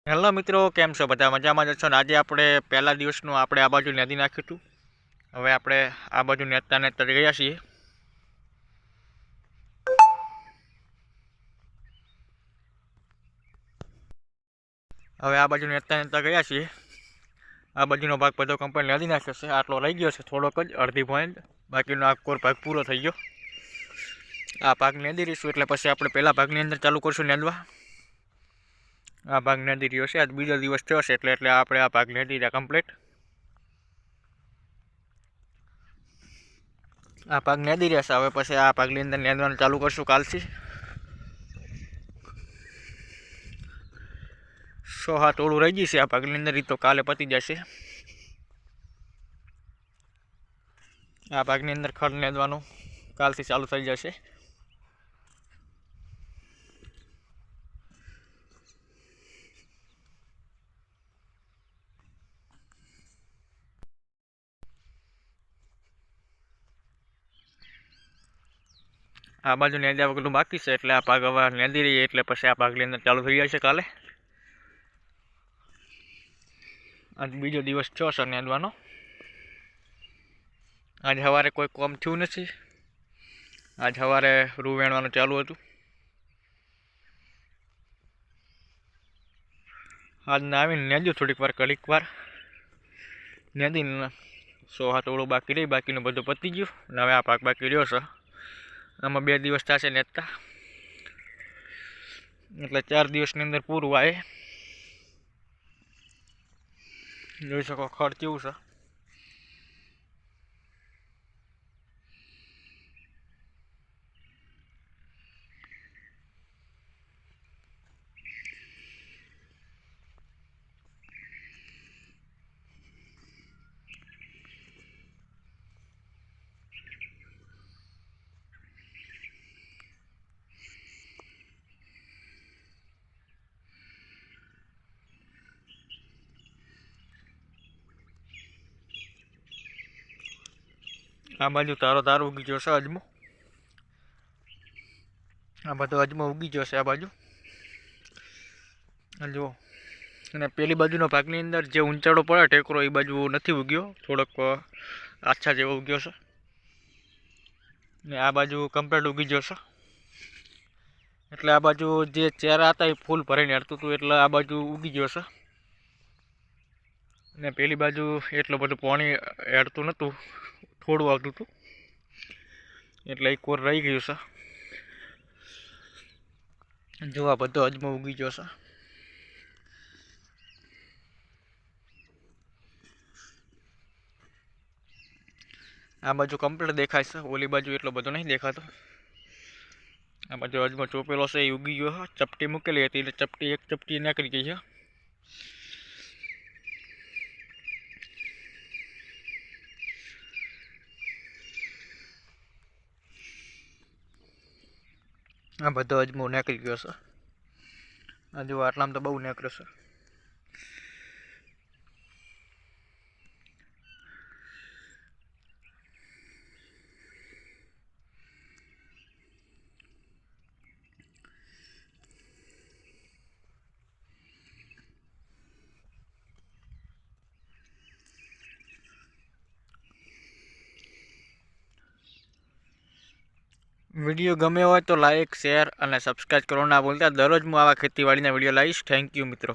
Hello મિત્રો, કેમ છો? બધા મજામાં જ છો ને? આજે આપણે પહેલા દિવસનું આપણે આ બાજુ નદી નાખ્યું હતું. હવે આપણે આ બાજુ નેતા ગયા છીએ. ગયા છીએ. આ બાજુનો ભાગ બધો કમ્પ્લીટ નદી નાખ્યો છે. આટલો રહી ગયો છે, થોડોક જ અડધી પોઈન્ટ. બાકીનો આ કોર ભાગ પૂરો થઈ ગયો. આ ભાગ નદી રહીશું એટલે પછી આપણે પહેલા ભાગની અંદર ચાલુ કરશું નેદવા. આ ભાગ નદી રહ્યો છે. આજ બીજો દિવસ થયો છે એટલે આપણે આ ભાગ નદી રહ્યા કમ્પ્લીટ. આ ભાગ નદી રહેશે. હવે પછી આ ભાગની અંદર નેદવાનું ચાલુ કરશું કાલથી. 6-7 ઓળું રહી જશે આ ભાગની અંદર, તો કાલે પતી જશે. આ ભાગની અંદર ખડ નેદવાનું કાલથી ચાલુ થઈ જશે. આ બાજુ નેદ્યા વગરનું બાકી છે એટલે આ ભાગ હવે નેદી રહીએ એટલે પછી આ ભાગની અંદર ચાલુ થઈ જાય છે કાલે. આજ બીજો દિવસ થયો છે નેદવાનો. આજે સવારે કોઈ કોમ થયું નથી. આજ સવારે રૂ વેણવાનું ચાલુ હતું. આજને આવીને નેદ્યું થોડીક વાર, ઘડીક વાર નેદીને 6-7 ઓળું બાકી રહી. બાકીનું બધું પતી ગયું અને હવે આ ભાગ બાકી રહ્યો છે. આમાં 2 દિવસ થશે નેતા એટલે 4 દિવસની અંદર પૂરું આવે. જોઈ શકો ખડ કેવું છે. આ બાજુ તારો ઉગી ગયો છે અજમો. આ બધો અજમો ઉગી ગયો છે આ બાજુ જુઓ. અને પેલી બાજુનો ભાગની અંદર જે ઊંચાડો પડે ટેકરો એ બાજુ નથી ઉગ્યો, થોડોક આછા જેવો ઉગ્યો છે. ને આ બાજુ કમ્પ્લીટ ઉગી ગયો છે. એટલે આ બાજુ જે ચેરા હતા એ ફૂલ ભરીને હેડતું હતું એટલે આ બાજુ ઉગી ગયો છે. ને પેલી બાજુ એટલું બધું પાણી હેડતું નહોતું, થોડું આવતું હતું એટલે એક કોર રહી ગયું છે. જો આ બધો અજમો ઉગી ગયો છે. આ બાજુ કમ્પ્લીટ દેખાય છે, ઓલી બાજુ એટલો બધો નહીં દેખાતો. આ બાજુ અજમો ચોપેલો છે એ ઉગી ગયો. ચપટી મૂકેલી હતી એટલે એક ચપટી નીકળી ગઈ છે. આ બધો અજમો નીકળી ગયો છે. આ જો આટલામાં તો બહુ નીકળ્યો છે. વિડીયો ગમ્યો હોય તો લાઇક, શેર અને સબસ્ક્રાઈબ કરવાનું ના ભૂલતા. દરરોજ હું આવા ખેતીવાડીના વિડીયો લાવીશ. થેન્ક યુ મિત્રો.